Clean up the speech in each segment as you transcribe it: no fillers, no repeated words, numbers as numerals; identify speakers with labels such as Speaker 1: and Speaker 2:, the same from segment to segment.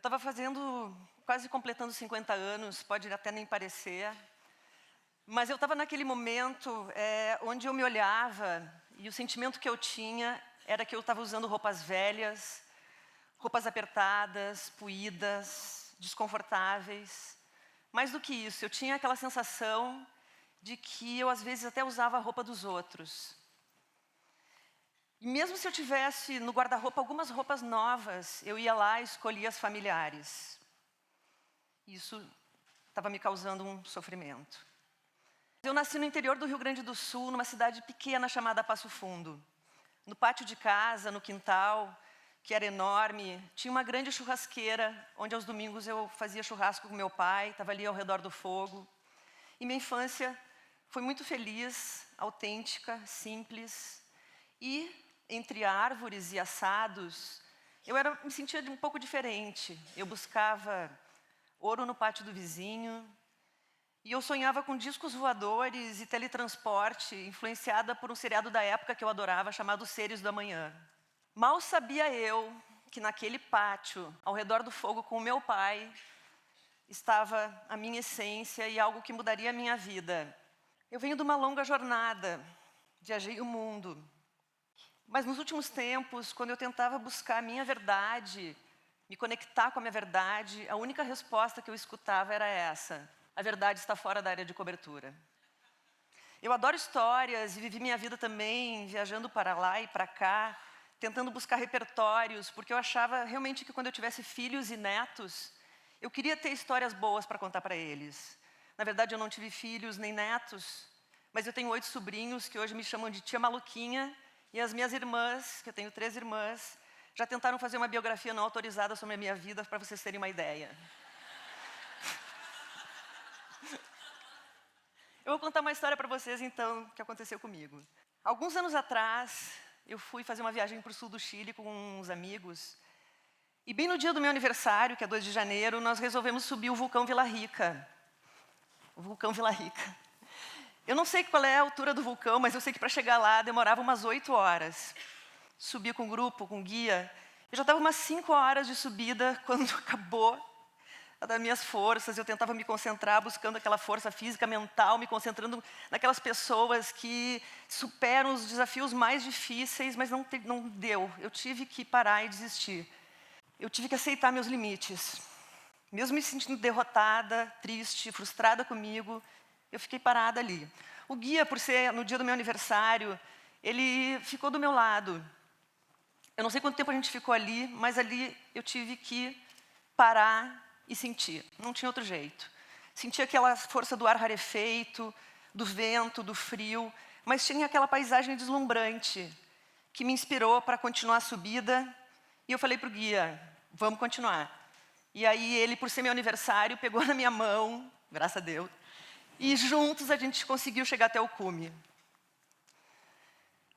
Speaker 1: Eu estava quase completando 50 anos, pode até nem parecer, mas eu estava naquele momento onde eu me olhava e o sentimento que eu tinha era que eu estava usando roupas velhas, roupas apertadas, puídas, desconfortáveis. Mais do que isso, eu tinha aquela sensação de que eu às vezes até usava a roupa dos outros. E mesmo se eu tivesse no guarda-roupa algumas roupas novas, eu ia lá e escolhia as familiares. Isso estava me causando um sofrimento. Eu nasci no interior do Rio Grande do Sul, numa cidade pequena chamada Passo Fundo. No pátio de casa, no quintal, que era enorme, tinha uma grande churrasqueira, onde aos domingos eu fazia churrasco com meu pai, estava ali ao redor do fogo. E minha infância foi muito feliz, autêntica, simples. E entre árvores e assados, me sentia um pouco diferente. Eu buscava ouro no pátio do vizinho, e eu sonhava com discos voadores e teletransporte, influenciada por um seriado da época que eu adorava, chamado Seres do Amanhã. Mal sabia eu que naquele pátio, ao redor do fogo com o meu pai, estava a minha essência e algo que mudaria a minha vida. Eu venho de uma longa jornada, viajei o mundo. Mas nos últimos tempos, quando eu tentava buscar a minha verdade, me conectar com a minha verdade, a única resposta que eu escutava era essa: a verdade está fora da área de cobertura. Eu adoro histórias e vivi minha vida também viajando para lá e para cá, tentando buscar repertórios, porque eu achava realmente que quando eu tivesse filhos e netos, eu queria ter histórias boas para contar para eles. Na verdade, eu não tive filhos nem netos, mas eu tenho 8 sobrinhos que hoje me chamam de tia maluquinha, e as minhas irmãs, que eu tenho 3 irmãs, já tentaram fazer uma biografia não autorizada sobre a minha vida, para vocês terem uma ideia. Eu vou contar uma história para vocês, então, que aconteceu comigo. Alguns anos atrás, eu fui fazer uma viagem para o sul do Chile com uns amigos, e bem no dia do meu aniversário, que é 2 de janeiro, nós resolvemos subir o vulcão Vila Rica. O vulcão Vila Rica. Eu não sei qual é a altura do vulcão, mas eu sei que para chegar lá demorava umas 8 horas. Subi com grupo, com guia. Eu já estava umas 5 horas de subida quando acabou das minhas forças. Eu tentava me concentrar, buscando aquela força física, mental, me concentrando naquelas pessoas que superam os desafios mais difíceis, mas não deu. Eu tive que parar e desistir. Eu tive que aceitar meus limites. Mesmo me sentindo derrotada, triste, frustrada comigo, eu fiquei parada ali. O guia, por ser no dia do meu aniversário, ele ficou do meu lado. Eu não sei quanto tempo a gente ficou ali, mas ali eu tive que parar e sentir. Não tinha outro jeito. Sentia aquela força do ar rarefeito, do vento, do frio, mas tinha aquela paisagem deslumbrante que me inspirou para continuar a subida. E eu falei para o guia: vamos continuar. E aí ele, por ser meu aniversário, pegou na minha mão, graças a Deus, e juntos a gente conseguiu chegar até o cume.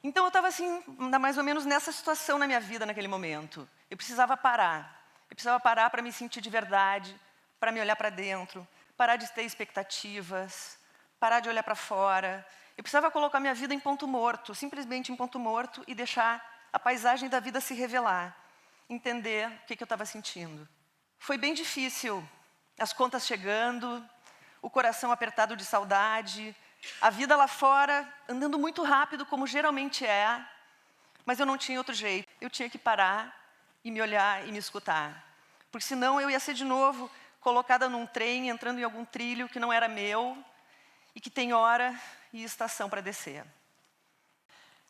Speaker 1: Então eu estava assim, mais ou menos nessa situação na minha vida naquele momento. Eu precisava parar. Eu precisava parar para me sentir de verdade, para me olhar para dentro, parar de ter expectativas, parar de olhar para fora. Eu precisava colocar minha vida em ponto morto, simplesmente em ponto morto, e deixar a paisagem da vida se revelar, entender o que eu estava sentindo. Foi bem difícil, as contas chegando, o coração apertado de saudade, a vida lá fora andando muito rápido, como geralmente é, mas eu não tinha outro jeito. Eu tinha que parar e me olhar e me escutar, porque senão eu ia ser de novo colocada num trem, entrando em algum trilho que não era meu e que tem hora e estação para descer.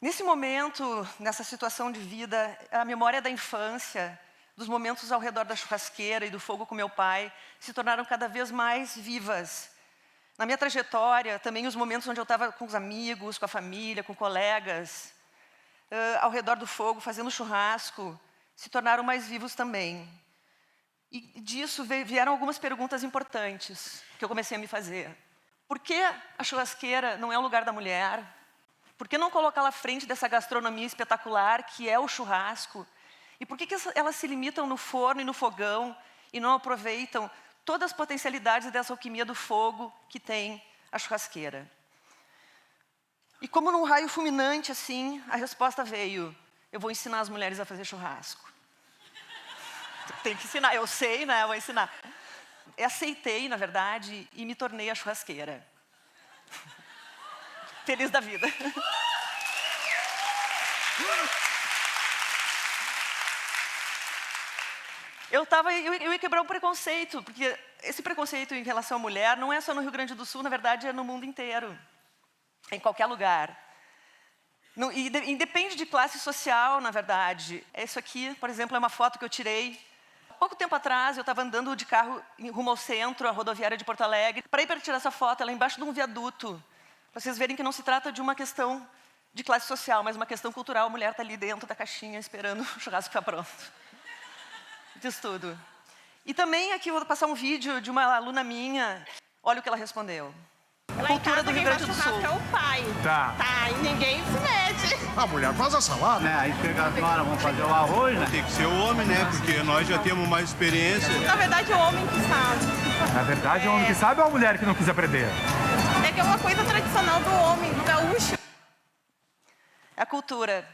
Speaker 1: Nesse momento, nessa situação de vida, a memória da infância, dos momentos ao redor da churrasqueira e do fogo com meu pai, se tornaram cada vez mais vivas. Na minha trajetória, também os momentos onde eu estava com os amigos, com a família, com colegas, ao redor do fogo, fazendo churrasco, se tornaram mais vivos também. E disso vieram algumas perguntas importantes que eu comecei a me fazer. Por que a churrasqueira não é o lugar da mulher? Por que não colocá-la à frente dessa gastronomia espetacular que é o churrasco? E por que elas se limitam no forno e no fogão e não aproveitam todas as potencialidades dessa alquimia do fogo que tem a churrasqueira? E como num raio fulminante assim, a resposta veio: eu vou ensinar as mulheres a fazer churrasco. Tem que ensinar. Eu sei, né? Eu vou ensinar. Eu aceitei, na verdade, e me tornei a churrasqueira. Feliz da vida. Eu ia quebrar um preconceito, porque esse preconceito em relação à mulher não é só no Rio Grande do Sul, na verdade é no mundo inteiro, em qualquer lugar. Independe de classe social, na verdade. Isso aqui, por exemplo, é uma foto que eu tirei. Pouco tempo atrás, eu estava andando de carro rumo ao centro, a rodoviária de Porto Alegre. Para ir para tirar essa foto, ela é embaixo de um viaduto. Para vocês verem que não se trata de uma questão de classe social, mas uma questão cultural. A mulher está ali dentro da caixinha, esperando o churrasco ficar pronto. Diz tudo. E também aqui eu vou passar um vídeo de uma aluna minha. Olha o que ela respondeu. A cultura do Rio Grande do Sul.
Speaker 2: É o pai.
Speaker 3: Tá.
Speaker 2: Tá, e ninguém se mete.
Speaker 4: A mulher faz a salada.
Speaker 3: Né? Aí chega as horas, vamos fazer o arroz, né?
Speaker 5: Tem que ser o homem, né? Porque nós já temos mais experiência.
Speaker 2: Na verdade, o homem que sabe.
Speaker 3: Na verdade, é o homem que sabe ou a mulher que não quis aprender?
Speaker 2: É que é uma coisa tradicional do homem, do gaúcho.
Speaker 1: É a cultura.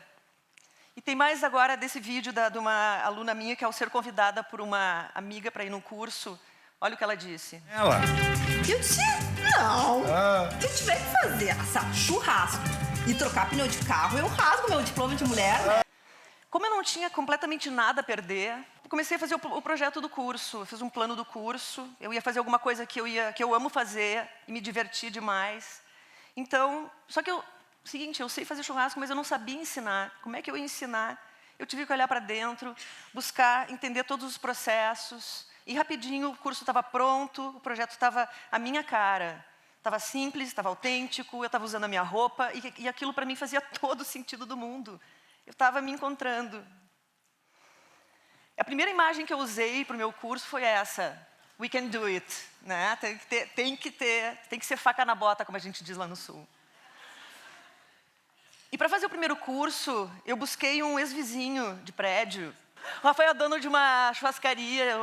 Speaker 1: E tem mais agora desse vídeo de uma aluna minha que, ao ser convidada por uma amiga para ir num curso, olha o que ela disse.
Speaker 4: Ela.
Speaker 6: Eu disse, não. Se eu tiver que fazer churrasco e trocar pneu de carro, eu rasgo meu diploma de mulher, né?
Speaker 1: Como eu não tinha completamente nada a perder, comecei a fazer o projeto do curso. Eu fiz um plano do curso. Eu ia fazer alguma coisa que eu amo fazer e me divertir demais. Então, só que seguinte, eu sei fazer churrasco, mas eu não sabia ensinar. Como é que eu ia ensinar? Eu tive que olhar para dentro, buscar entender todos os processos. E rapidinho o curso estava pronto, o projeto estava à minha cara. Estava simples, estava autêntico, eu estava usando a minha roupa e aquilo para mim fazia todo o sentido do mundo. Eu estava me encontrando. A primeira imagem que eu usei para o meu curso foi essa. We can do it. Né? Tem que ser faca na bota, como a gente diz lá no Sul. E para fazer o primeiro curso, eu busquei um ex-vizinho de prédio. O Rafael é dono de uma churrascaria,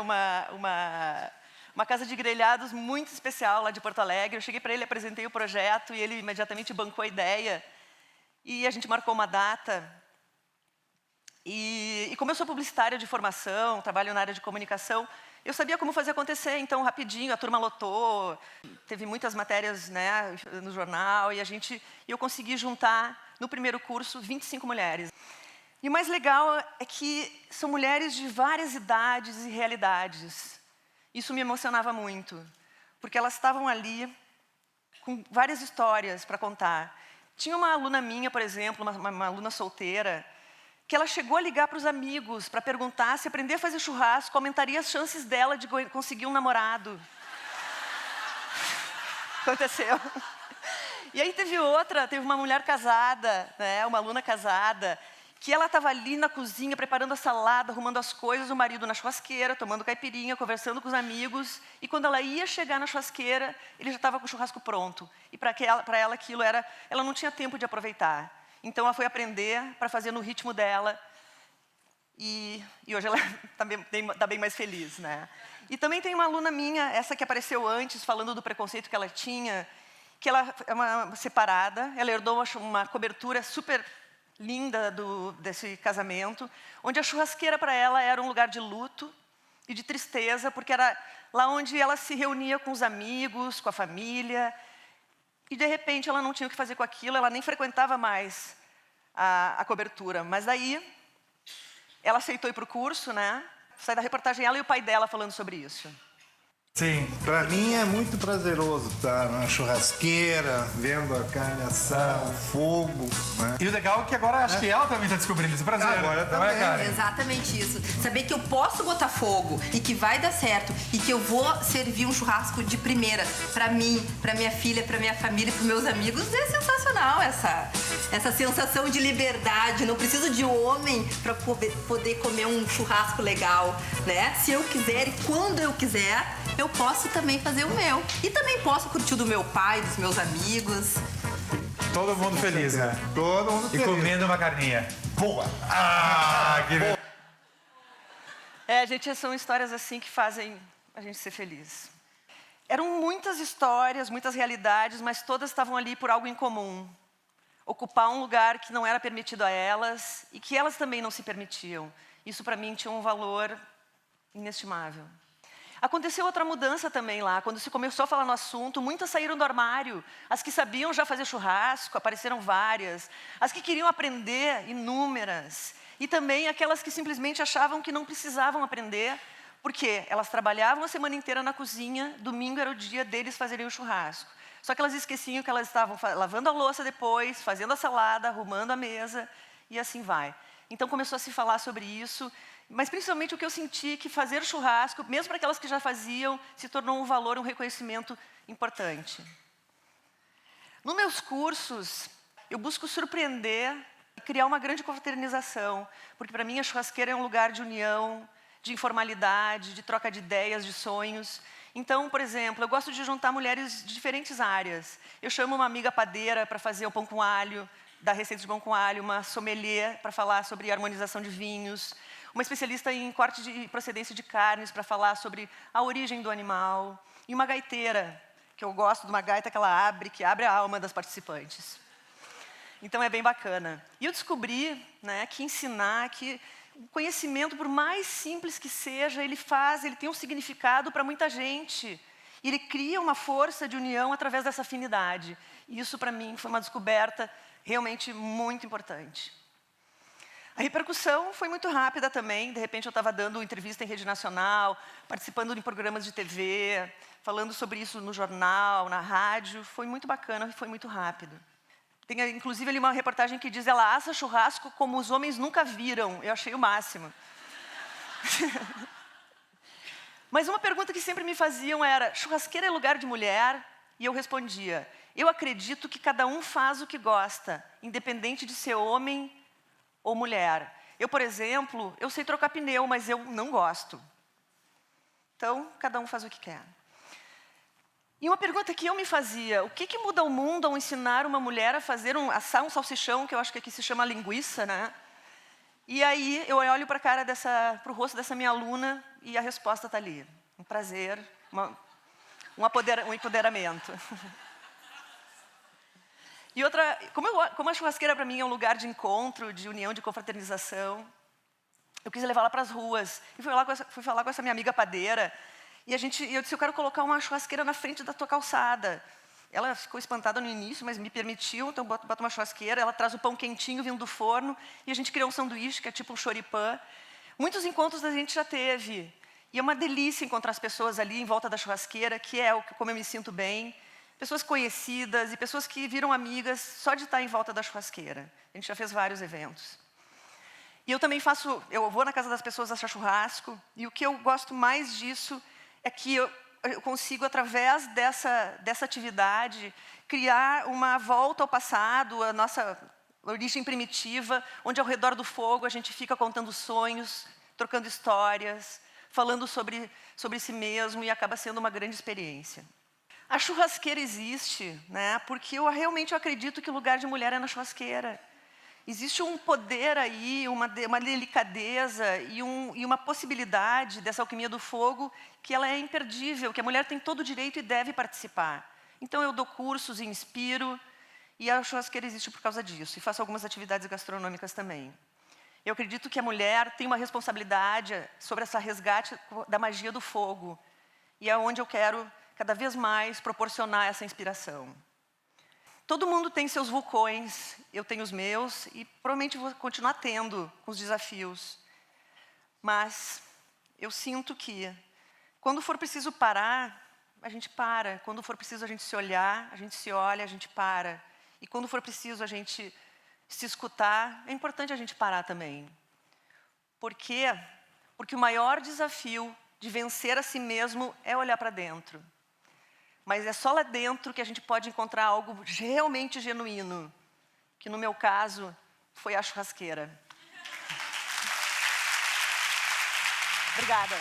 Speaker 1: uma casa de grelhados muito especial lá de Porto Alegre. Eu cheguei para ele, apresentei o projeto e ele imediatamente bancou a ideia. E a gente marcou uma data. E como eu sou publicitária de formação, trabalho na área de comunicação, eu sabia como fazer acontecer. Então, rapidinho, a turma lotou, teve muitas matérias, né, no jornal, e eu consegui juntar, no primeiro curso, 25 mulheres. E o mais legal é que são mulheres de várias idades e realidades. Isso me emocionava muito, porque elas estavam ali com várias histórias para contar. Tinha uma aluna minha, por exemplo, uma aluna solteira, que ela chegou a ligar para os amigos para perguntar se aprender a fazer churrasco aumentaria as chances dela de conseguir um namorado. Aconteceu. E aí teve uma mulher casada, né, uma aluna casada, que ela estava ali na cozinha preparando a salada, arrumando as coisas, o marido na churrasqueira, tomando caipirinha, conversando com os amigos. E quando ela ia chegar na churrasqueira, ele já estava com o churrasco pronto. E para ela aquilo ela não tinha tempo de aproveitar. Então ela foi aprender para fazer no ritmo dela. E hoje ela está bem mais feliz, né? E também tem uma aluna minha, essa que apareceu antes, falando do preconceito que ela tinha, que ela é uma separada, ela herdou uma cobertura super linda desse casamento, onde a churrasqueira para ela era um lugar de luto e de tristeza, porque era lá onde ela se reunia com os amigos, com a família, e de repente ela não tinha o que fazer com aquilo, ela nem frequentava mais a cobertura. Mas daí, ela aceitou ir para o curso, né? Sai da reportagem ela e o pai dela falando sobre isso.
Speaker 4: Sim. Pra mim é muito prazeroso estar na churrasqueira, vendo a carne assar, o fogo, né?
Speaker 3: E o legal é que agora acho que ela também está descobrindo esse prazer.
Speaker 4: Agora
Speaker 3: não é,
Speaker 4: também.
Speaker 3: Karen?
Speaker 6: Exatamente isso. Saber que eu posso botar fogo e que vai dar certo e que eu vou servir um churrasco de primeira pra mim, pra minha filha, pra minha família, pros meus amigos, é sensacional essa sensação de liberdade. Não preciso de homem pra poder comer um churrasco legal, né? Se eu quiser e quando eu quiser, eu posso também fazer o meu. E também posso curtir o do meu pai, dos meus amigos.
Speaker 3: Todo mundo feliz, né?
Speaker 4: Todo mundo
Speaker 3: E
Speaker 4: feliz.
Speaker 3: comendo uma carninha.
Speaker 4: Boa!
Speaker 1: Gente, são histórias assim que fazem a gente ser feliz. Eram muitas histórias, muitas realidades, mas todas estavam ali por algo em comum. Ocupar um lugar que não era permitido a elas e que elas também não se permitiam. Isso, para mim, tinha um valor inestimável. Aconteceu outra mudança também lá, quando se começou a falar no assunto, muitas saíram do armário. As que sabiam já fazer churrasco, apareceram várias. As que queriam aprender, inúmeras. E também aquelas que simplesmente achavam que não precisavam aprender, porque elas trabalhavam a semana inteira na cozinha, domingo era o dia deles fazerem o churrasco. Só que elas esqueciam que elas estavam lavando a louça depois, fazendo a salada, arrumando a mesa, e assim vai. Então começou a se falar sobre isso, mas principalmente o que eu senti que fazer churrasco, mesmo para aquelas que já faziam, se tornou um valor, um reconhecimento importante. Nos meus cursos, eu busco surpreender e criar uma grande confraternização, porque para mim a churrasqueira é um lugar de união, de informalidade, de troca de ideias, de sonhos. Então, por exemplo, eu gosto de juntar mulheres de diferentes áreas. Eu chamo uma amiga padeira para fazer o pão com alho, da receita de pão com alho, uma sommelier para falar sobre harmonização de vinhos, uma especialista em corte de procedência de carnes para falar sobre a origem do animal, e uma gaiteira, que eu gosto de uma gaita que abre a alma das participantes. Então é bem bacana. E eu descobri, né, que ensinar, que o conhecimento, por mais simples que seja, ele tem um significado para muita gente. E ele cria uma força de união através dessa afinidade. E isso, para mim, foi uma descoberta realmente muito importante. A repercussão foi muito rápida também. De repente, eu estava dando entrevista em rede nacional, participando de programas de TV, falando sobre isso no jornal, na rádio. Foi muito bacana e foi muito rápido. Tem, inclusive, ali uma reportagem que diz: ela assa churrasco como os homens nunca viram. Eu achei o máximo. Mas uma pergunta que sempre me faziam era: churrasqueira é lugar de mulher? E eu respondia: eu acredito que cada um faz o que gosta, independente de ser homem ou mulher. Eu, por exemplo, eu sei trocar pneu, mas eu não gosto. Então, cada um faz o que quer. E uma pergunta que eu me fazia: o que muda o mundo ao ensinar uma mulher a fazer assar um salsichão, que eu acho que aqui se chama linguiça, né? E aí eu olho para o rosto dessa minha aluna e a resposta está ali. Um prazer, um empoderamento. E outra, como a churrasqueira para mim é um lugar de encontro, de união, de confraternização, eu quis levá-la para as ruas. E fui falar com essa minha amiga padeira. E eu disse: eu quero colocar uma churrasqueira na frente da tua calçada. Ela ficou espantada no início, mas me permitiu. Então, bota uma churrasqueira, ela traz o pão quentinho vindo do forno. E a gente criou um sanduíche, que é tipo um choripã. Muitos encontros a gente já teve. E é uma delícia encontrar as pessoas ali em volta da churrasqueira, que é como eu me sinto bem. Pessoas conhecidas e pessoas que viram amigas só de estar em volta da churrasqueira. A gente já fez vários eventos. E eu também eu vou na casa das pessoas assar churrasco. E o que eu gosto mais disso é que eu consigo, através dessa atividade, criar uma volta ao passado, a nossa origem primitiva, onde ao redor do fogo a gente fica contando sonhos, trocando histórias, falando sobre si mesmo, e acaba sendo uma grande experiência. A churrasqueira existe, né, porque eu realmente acredito que o lugar de mulher é na churrasqueira. Existe um poder aí, uma delicadeza e uma possibilidade dessa alquimia do fogo que ela é imperdível, que a mulher tem todo o direito e deve participar. Então eu dou cursos e inspiro, e a churrasqueira existe por causa disso. E faço algumas atividades gastronômicas também. Eu acredito que a mulher tem uma responsabilidade sobre esse resgate da magia do fogo. E é onde eu quero cada vez mais proporcionar essa inspiração. Todo mundo tem seus vulcões, eu tenho os meus, e provavelmente vou continuar tendo com os desafios. Mas eu sinto que, quando for preciso parar, a gente para. Quando for preciso a gente se olhar, a gente se olha, a gente para. E quando for preciso a gente se escutar, é importante a gente parar também. Por quê? Porque o maior desafio de vencer a si mesmo é olhar para dentro. Mas é só lá dentro que a gente pode encontrar algo realmente genuíno, que no meu caso foi a churrasqueira. Obrigada.